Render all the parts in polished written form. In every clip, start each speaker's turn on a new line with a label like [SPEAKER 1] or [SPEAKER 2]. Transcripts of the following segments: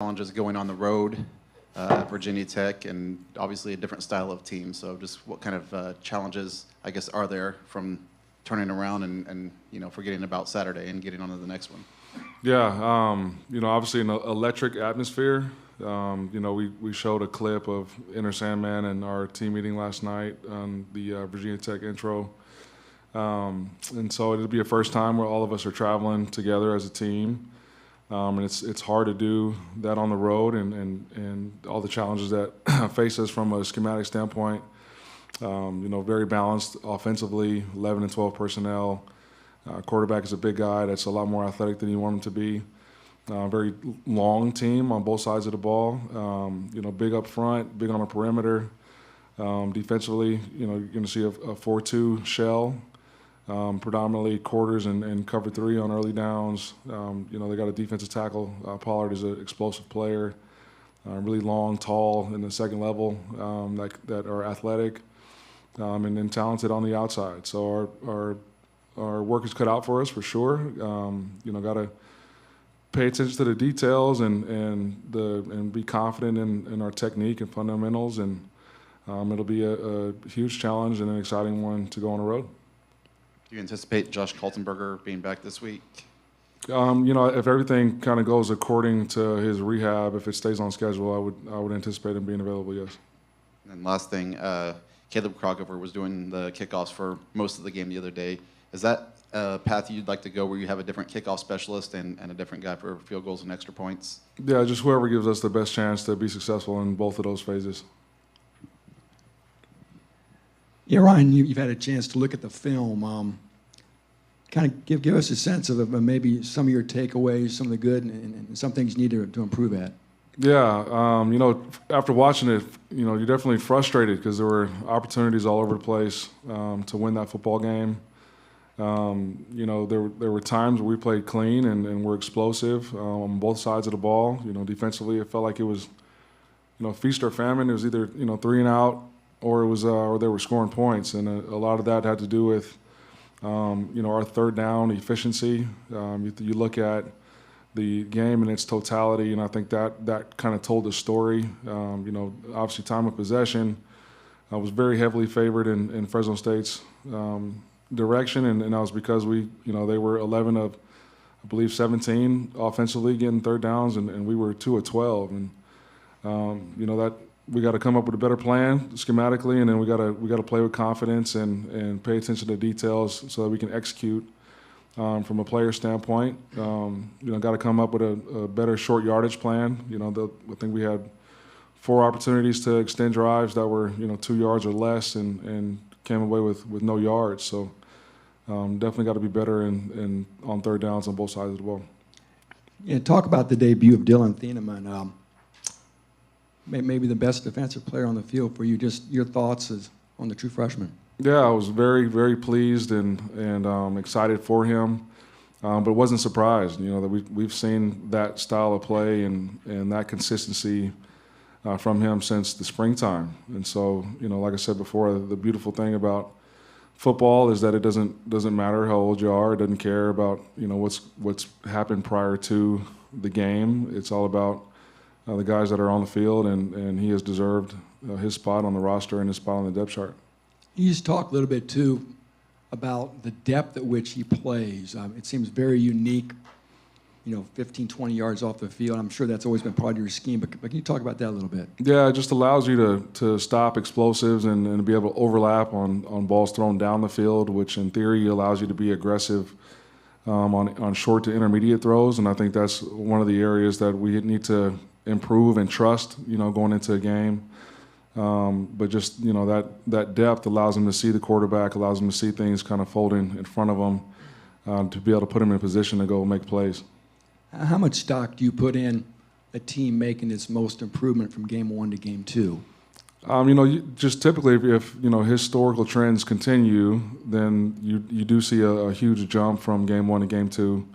[SPEAKER 1] challenges going on the road at Virginia Tech, and obviously a different style of team. So just what kind of challenges, I guess, are there from turning around and forgetting about Saturday and getting on to the next one?
[SPEAKER 2] Yeah, obviously an electric atmosphere. We showed a clip of Inner Sandman in our team meeting last night on the Virginia Tech intro. And so it'll be a first time where all of us are traveling together as a team. And it's hard to do that on the road and all the challenges that face us from a schematic standpoint. Very balanced offensively, 11 and 12 personnel. Quarterback is a big guy that's a lot more athletic than you want him to be. Very long team on both sides of the ball. Big up front, big on the perimeter. Defensively, you're going to see a 4-2 shell. Predominantly quarters and cover three on early downs. They got a defensive tackle. Pollard is an explosive player, really long, tall in the second level, that are athletic, and then talented on the outside. So our work is cut out for us for sure. Got to pay attention to the details and be confident in our technique and fundamentals, and it'll be a huge challenge and an exciting one to go on the road.
[SPEAKER 1] Do you anticipate Josh Kaltenberger being back this week?
[SPEAKER 2] If everything kind of goes according to his rehab, if it stays on schedule, I would anticipate him being available, yes.
[SPEAKER 1] And last thing, Caleb Crockover was doing the kickoffs for most of the game the other day. Is that a path you'd like to go where you have a different kickoff specialist and a different guy for field goals and extra points?
[SPEAKER 2] Yeah, just whoever gives us the best chance to be successful in both of those phases.
[SPEAKER 3] Yeah, Ryan, you've had a chance to look at the film. Kind of give us a sense of maybe some of your takeaways, some of the good, and some things you need to improve at.
[SPEAKER 2] Yeah, after watching it, you're definitely frustrated because there were opportunities all over the place to win that football game. There were times where we played clean and were explosive on both sides of the ball. Defensively, it felt like it was, feast or famine. It was either, 3 and out, or it was, or they were scoring points, and a lot of that had to do with, our third down efficiency. You look at the game in its totality, and I think that kind of told the story. Obviously, time of possession was very heavily favored in Fresno State's direction, and that was because they were 11 of, I believe, 17 offensively getting third downs, and we were 2 of 12, and that. We got to come up with a better plan schematically, and then we got to play with confidence and pay attention to details so that we can execute from a player standpoint. Got to come up with a better short yardage plan. I think we had 4 opportunities to extend drives that were 2 yards or less, and came away with no yards. So definitely got to be better in on third downs on both sides of the ball.
[SPEAKER 3] Yeah, talk about the debut of Dylan Thieneman. Maybe the best defensive player on the field for you. Just your thoughts on the true freshman.
[SPEAKER 2] Yeah, I was very, very pleased and excited for him, but wasn't surprised. That we've seen that style of play and that consistency from him since the springtime. And so, like I said before, the beautiful thing about football is that it doesn't matter how old you are. It doesn't care about what's happened prior to the game. It's all about the guys that are on the field, and he has deserved his spot on the roster and his spot on the depth chart.
[SPEAKER 3] You just talk a little bit, too, about the depth at which he plays. It seems very unique, 15, 20 yards off the field. I'm sure that's always been part of your scheme, but can you talk about that a little bit?
[SPEAKER 2] Yeah, it just allows you to stop explosives and be able to overlap on balls thrown down the field, which in theory allows you to be aggressive on short to intermediate throws, and I think that's one of the areas that we need to improve and trust, going into a game. But just, that depth allows them to see the quarterback, allows them to see things kind of folding in front of them, to be able to put them in a position to go make plays.
[SPEAKER 3] How much stock do you put in a team making its most improvement from game 1 to game 2?
[SPEAKER 2] Just typically, if historical trends continue, then you do see a huge jump from game 1 to game 2.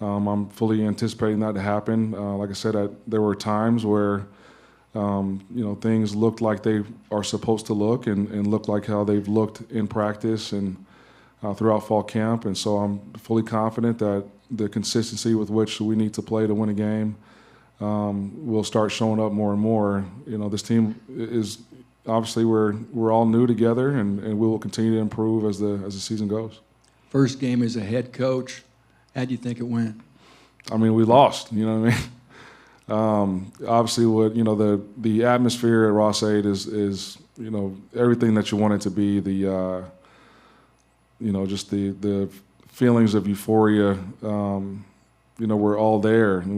[SPEAKER 2] I'm fully anticipating that to happen. Like I said, there were times where, things looked like they are supposed to look and look like how they've looked in practice and throughout fall camp. And so I'm fully confident that the consistency with which we need to play to win a game will start showing up more and more. You know, this team is obviously we're all new together, and we will continue to improve as the season goes.
[SPEAKER 3] First game as a head coach, how do you think it went?
[SPEAKER 2] I mean, we lost. You know what I mean? Obviously, the atmosphere at Ross-Ade is everything that you want it to be. Just the feelings of euphoria. We're all there, and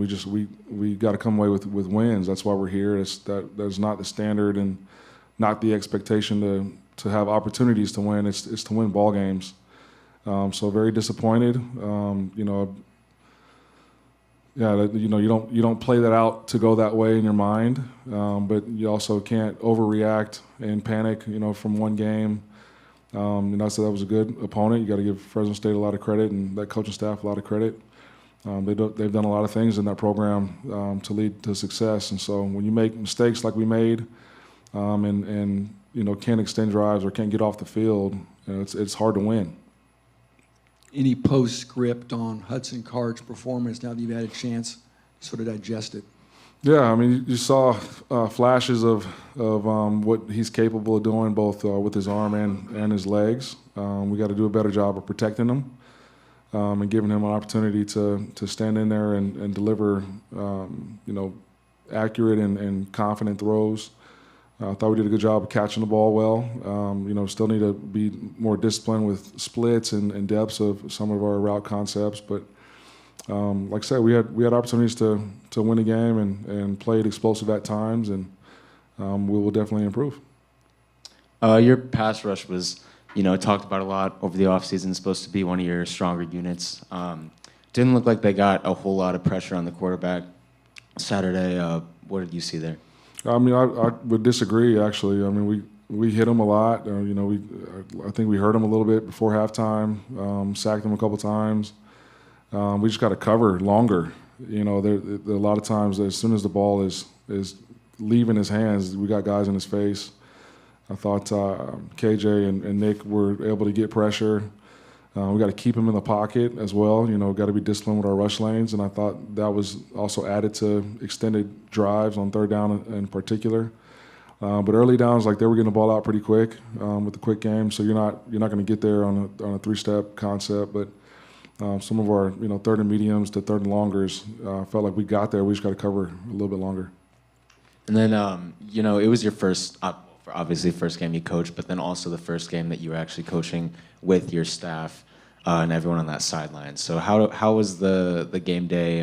[SPEAKER 2] we got to come away with wins. That's why we're here. That's not the standard and not the expectation to have opportunities to win. It's to win ball games. So very disappointed. You don't play that out to go that way in your mind, but you also can't overreact and panic. From one game. So that was a good opponent. You got to give Fresno State a lot of credit and that coaching staff a lot of credit. They've done a lot of things in that program to lead to success. And so when you make mistakes like we made, and can't extend drives or can't get off the field, it's hard to win.
[SPEAKER 3] Any postscript on Hudson Card's performance now that you've had a chance to sort of digest it?
[SPEAKER 2] Yeah, I mean, you saw flashes of what he's capable of doing, both with his arm and his legs. We got to do a better job of protecting him and giving him an opportunity to stand in there and deliver, accurate and confident throws. I thought we did a good job of catching the ball well. Still need to be more disciplined with splits and depths of some of our route concepts. But like I said, we had opportunities to win a game and played explosive at times, and we will definitely improve.
[SPEAKER 4] Your pass rush was, talked about a lot over the offseason. Supposed to be one of your stronger units. Didn't look like they got a whole lot of pressure on the quarterback Saturday. What did you see there?
[SPEAKER 2] I mean, I would disagree, actually. I mean, we hit him a lot. I think we hurt him a little bit before halftime, sacked him a couple times. We just got to cover longer. There a lot of times, as soon as the ball is leaving his hands, we got guys in his face. I thought KJ and Nick were able to get pressure. We got to keep him in the pocket as well. Got to be disciplined with our rush lanes, and I thought that was also added to extended drives on third down in particular. But early downs, like they were getting the ball out pretty quick with the quick game, so you're not going to get there on a three-step concept. But some of our third and mediums to third and longers felt like we got there. We just got to cover a little bit longer.
[SPEAKER 4] And then it was your first. Obviously, first game you coached, but then also the first game that you were actually coaching with your staff and everyone on that sideline. So how was the game day,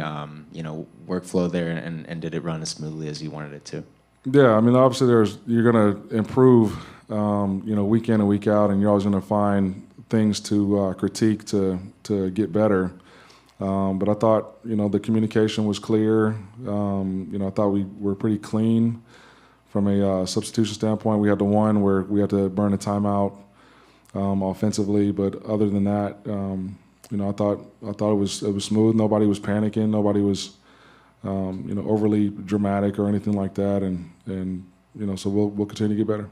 [SPEAKER 4] workflow there, and did it run as smoothly as you wanted it to?
[SPEAKER 2] Yeah, I mean, obviously you're going to improve, week in and week out, and you're always going to find things to critique to get better. But I thought, the communication was clear. I thought we were pretty clean. From a substitution standpoint, we had the one where we had to burn a timeout offensively, but other than that, I thought it was smooth. Nobody was panicking. Nobody was, overly dramatic or anything like that. And so we'll continue to get better.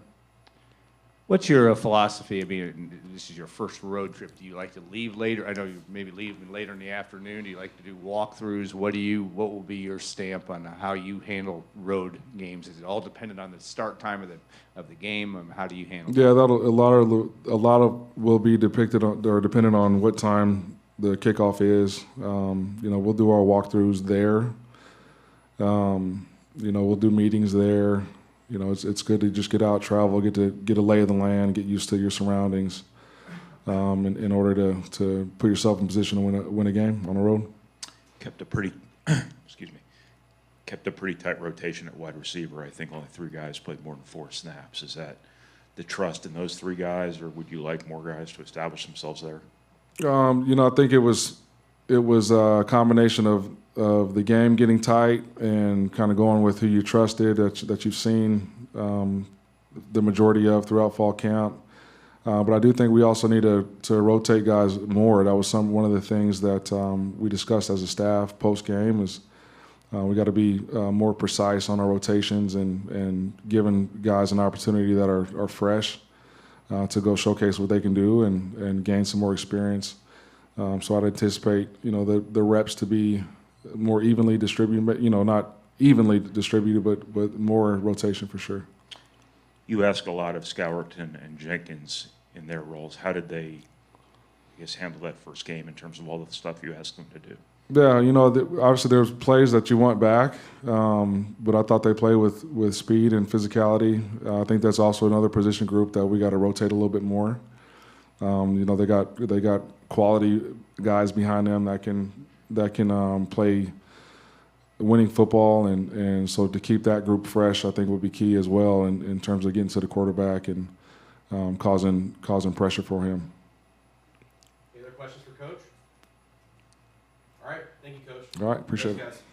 [SPEAKER 5] What's your philosophy? I mean, this is your first road trip. Do you like to leave later? I know you maybe leave later in the afternoon. Do you like to do walkthroughs? What will be your stamp on how you handle road games? Is it all dependent on the start time of the game? How do you handle?
[SPEAKER 2] Yeah, a lot of will be dependent on what time the kickoff is. We'll do our walkthroughs there. We'll do meetings there. It's good to just get out, travel, get a lay of the land, get used to your surroundings, in order to put yourself in position to win a game on the road.
[SPEAKER 6] Kept a pretty tight rotation at wide receiver. I think only 3 guys played more than 4 snaps. Is that the trust in those 3 guys, or would you like more guys to establish themselves there?
[SPEAKER 2] I think it was a combination of the game getting tight and kind of going with who you trusted that you've seen the majority of throughout fall camp. But I do think we also need to rotate guys more. That was one of the things that we discussed as a staff post game is we got to be more precise on our rotations and giving guys an opportunity that are fresh to go showcase what they can do and gain some more experience. So I'd anticipate the reps to be more evenly distributed, but not evenly distributed, but more rotation for sure.
[SPEAKER 6] You ask a lot of Scourton and Jenkins in their roles. How did they, I guess, handle that first game in terms of all the stuff you asked them to do?
[SPEAKER 2] Yeah, obviously there's plays that you want back, but I thought they played with speed and physicality. I think that's also another position group that we got to rotate a little bit more. They got quality guys behind them that can play winning football, and so to keep that group fresh, I think would be key as well in terms of getting to the quarterback and causing pressure for him.
[SPEAKER 7] Any other questions for Coach? All right, thank you, Coach.
[SPEAKER 2] All right, appreciate it.
[SPEAKER 7] Thanks, guys.